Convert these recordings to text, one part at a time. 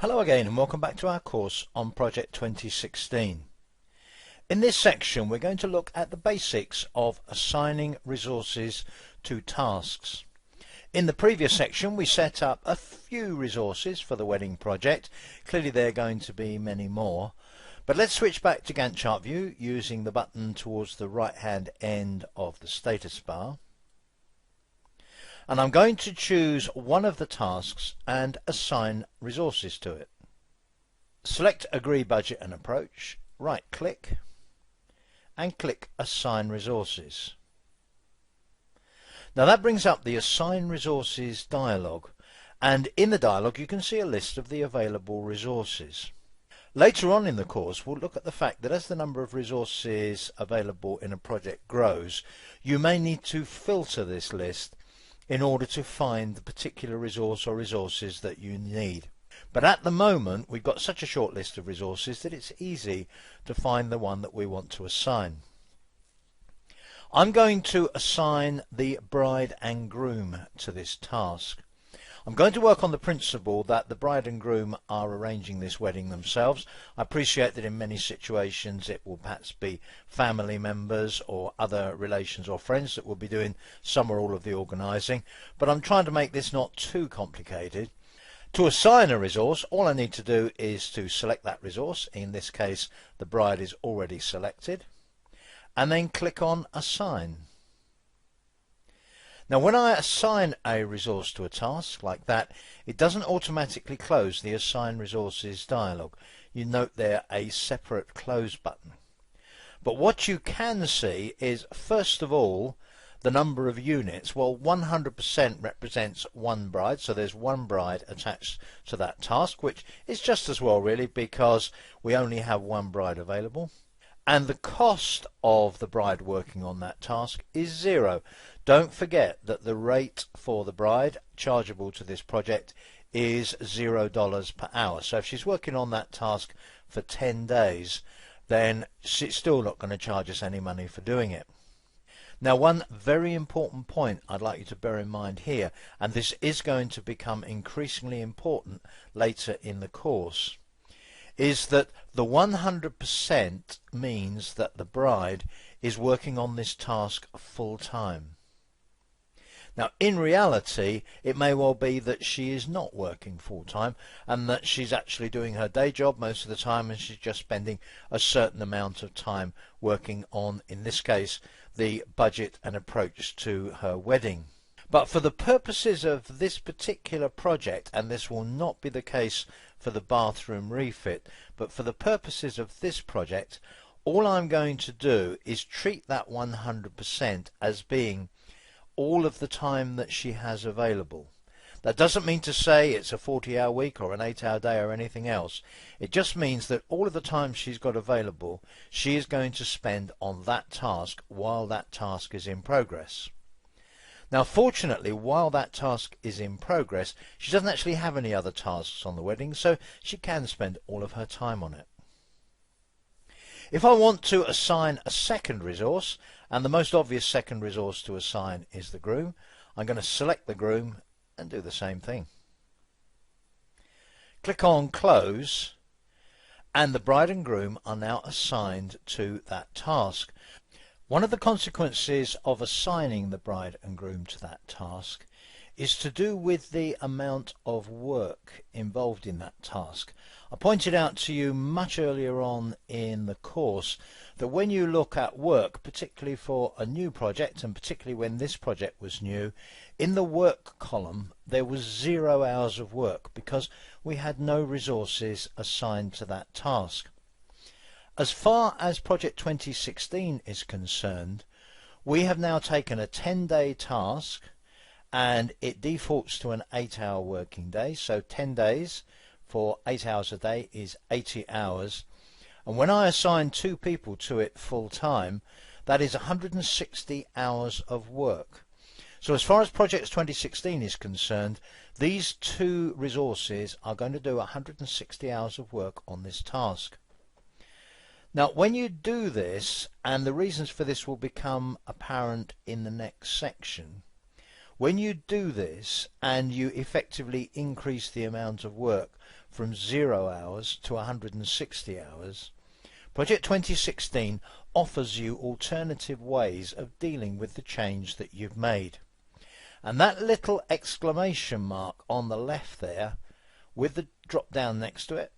Hello again and welcome back to our course on Project 2016. In this section we're going to look at the basics of assigning resources to tasks. In the previous section we set up a few resources for the wedding project. Clearly there are going to be many more. But let's switch back to Gantt chart view using the button towards the right hand end of the status bar. And I'm going to choose one of the tasks and assign resources to it. Select Agree Budget and Approach, right click and click Assign Resources. Now that brings up the Assign Resources dialog, and in the dialog you can see a list of the available resources. Later on in the course we'll look at the fact that as the number of resources available in a project grows, you may need to filter this list in order to find the particular resource or resources that you need. But at the moment we've got such a short list of resources that it's easy to find the one that we want to assign. I'm going to assign the bride and groom to this task. I'm going to work on the principle that the bride and groom are arranging this wedding themselves. I appreciate that in many situations it will perhaps be family members or other relations or friends that will be doing some or all of the organising, but I'm trying to make this not too complicated. To assign a resource, all I need to do is to select that resource. In this case the bride is already selected, and then click on Assign. Now when I assign a resource to a task like that, it doesn't automatically close the Assign Resources dialog. You note there a separate close button. But what you can see is, first of all, the number of units. Well, 100% represents one bride, so there's one bride attached to that task, which is just as well really, because we only have one bride available. And the cost of the bride working on that task is 0. Don't forget that the rate for the bride chargeable to this project is $0 per hour. So if she's working on that task for 10 days, then she's still not going to charge us any money for doing it. Now one very important point I'd like you to bear in mind here, and this is going to become increasingly important later in the course, is that the 100% means that the bride is working on this task full time. Now in reality it may well be that she is not working full time and that she's actually doing her day job most of the time, and she's just spending a certain amount of time working on, in this case, the budget and approach to her wedding. But for the purposes of this particular project, and this will not be the case for the bathroom refit, but for the purposes of this project, all I'm going to do is treat that 100% as being all of the time that she has available. That doesn't mean to say it's a 40-hour week or an 8-hour day or anything else. It just means that all of the time she's got available, she is going to spend on that task while that task is in progress. Now fortunately, while that task is in progress, she doesn't actually have any other tasks on the wedding, so she can spend all of her time on it. If I want to assign a second resource, and the most obvious second resource to assign is the groom, I'm going to select the groom and do the same thing. Click on Close, and the bride and groom are now assigned to that task. One of the consequences of assigning the bride and groom to that task is to do with the amount of work involved in that task. I pointed out to you much earlier on in the course that when you look at work, particularly for a new project, and particularly when this project was new, in the work column there was 0 hours of work because we had no resources assigned to that task. As far as Project 2016 is concerned, we have now taken a 10-day task and it defaults to an 8-hour working day, so 10 days for 8 hours a day is 80 hours, and when I assign 2 people to it full time, that is 160 hours of work. So as far as Project 2016 is concerned, these 2 resources are going to do 160 hours of work on this task. Now when you do this, and the reasons for this will become apparent in the next section, when you do this and you effectively increase the amount of work from 0 hours to 160 hours, Project 2016 offers you alternative ways of dealing with the change that you've made. And that little exclamation mark on the left there, with the drop down next to it,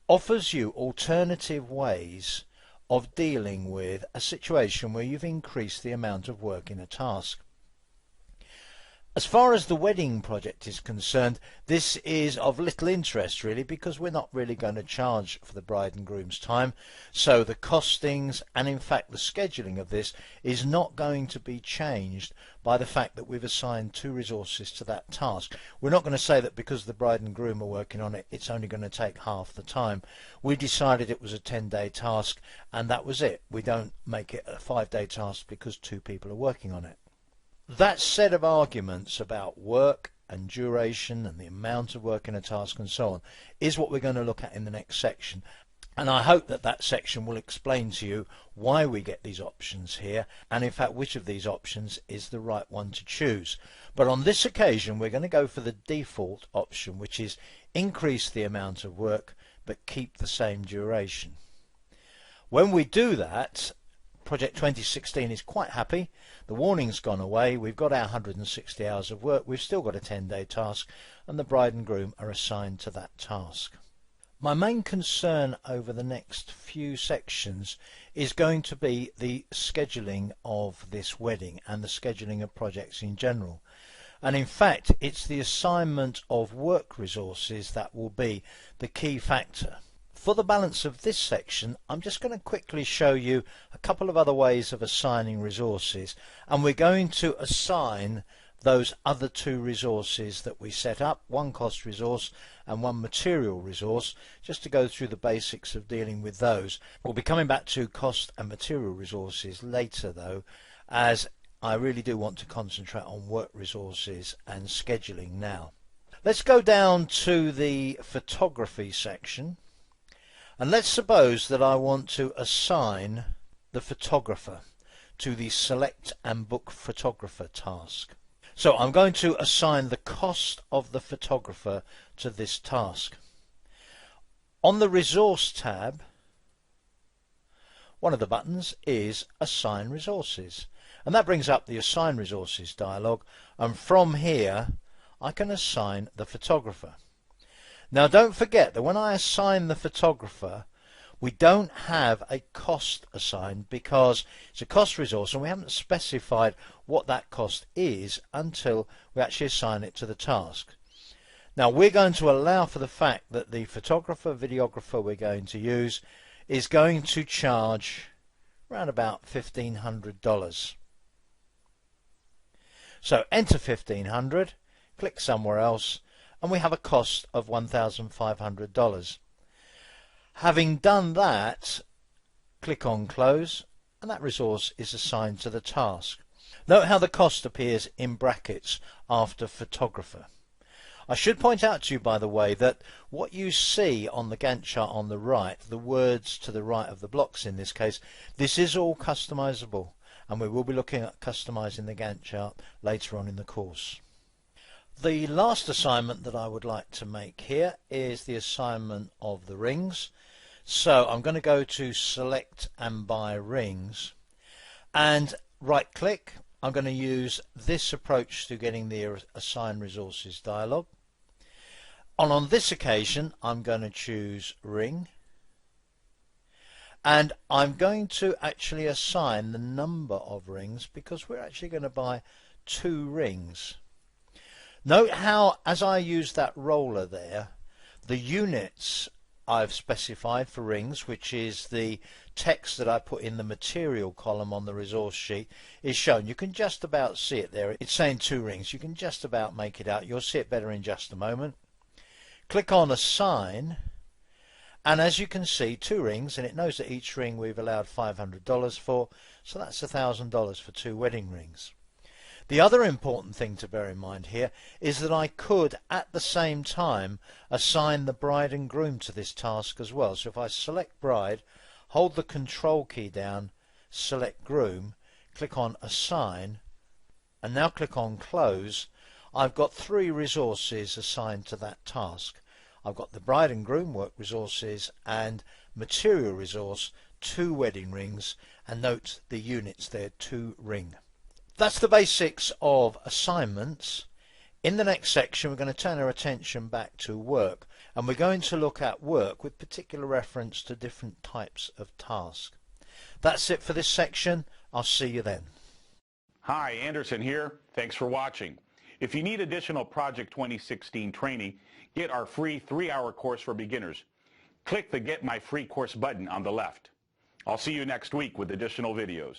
offers you alternative ways of dealing with a situation where you've increased the amount of work in a task. As far as the wedding project is concerned, this is of little interest really, because we're not really going to charge for the bride and groom's time, so the costings and in fact the scheduling of this is not going to be changed by the fact that we've assigned 2 resources to that task. We're not going to say that because the bride and groom are working on it, it's only going to take half the time. We decided it was a 10-day task and that was it. We don't make it a 5-day task because 2 people are working on it. That set of arguments about work and duration and the amount of work in a task and so on is what we're going to look at in the next section. And I hope that that section will explain to you why we get these options here and in fact which of these options is the right one to choose. But on this occasion we're going to go for the default option, which is increase the amount of work but keep the same duration. When we do that, Project 2016 is quite happy. The warning's gone away. We've got our 160 hours of work. We've still got a 10-day task and the bride and groom are assigned to that task. My main concern over the next few sections is going to be the scheduling of this wedding and the scheduling of projects in general. And in fact, it's the assignment of work resources that will be the key factor. For the balance of this section, I'm just going to quickly show you a couple of other ways of assigning resources, and we're going to assign those other 2 resources that we set up, one cost resource and one material resource, just to go through the basics of dealing with those. We'll be coming back to cost and material resources later though, as I really do want to concentrate on work resources and scheduling now. Let's go down to the photography section. And let's suppose that I want to assign the photographer to the select and book photographer task. So I'm going to assign the cost of the photographer to this task. On the resource tab, one of the buttons is assign resources, and that brings up the assign resources dialog, and from here I can assign the photographer. Now don't forget that when I assign the photographer, we don't have a cost assigned because it's a cost resource and we haven't specified what that cost is until we actually assign it to the task. Now we're going to allow for the fact that the photographer, videographer we're going to use is going to charge around about $1,500. So enter $1,500, click somewhere else, and we have a cost of $1,500. Having done that, click on close and that resource is assigned to the task. Note how the cost appears in brackets after photographer. I should point out to you, by the way, that what you see on the Gantt chart on the right, the words to the right of the blocks in this case, this is all customizable, and we will be looking at customizing the Gantt chart later on in the course. The last assignment that I would like to make here is the assignment of the rings. So I'm going to go to select and buy rings and right click. I'm going to use this approach to getting the assign resources dialog. On this occasion I'm going to choose ring and I'm going to actually assign the number of rings because we're actually going to buy 2 rings. Note how, as I use that roller there, the units I've specified for rings, which is the text that I put in the material column on the resource sheet, is shown. You can just about see it there. It's saying 2 rings. You can just about make it out. You'll see it better in just a moment. Click on assign, and as you can see, 2 rings, and it knows that each ring we've allowed $500 for, so that's $1,000 for 2 wedding rings. The other important thing to bear in mind here is that I could at the same time assign the bride and groom to this task as well. So if I select bride, hold the control key down, select groom, click on assign, and now click on close, I've got 3 resources assigned to that task. I've got the bride and groom work resources and material resource, 2 wedding rings, and note the units there, 2 ring. That's the basics of assignments. In the next section we're going to turn our attention back to work, and we're going to look at work with particular reference to different types of tasks. That's it for this section. I'll see you then. Hi, Anderson here. Thanks for watching. If you need additional Project 2016 training, get our free 3-hour course for beginners. Click the Get My Free Course button on the left. I'll see you next week with additional videos.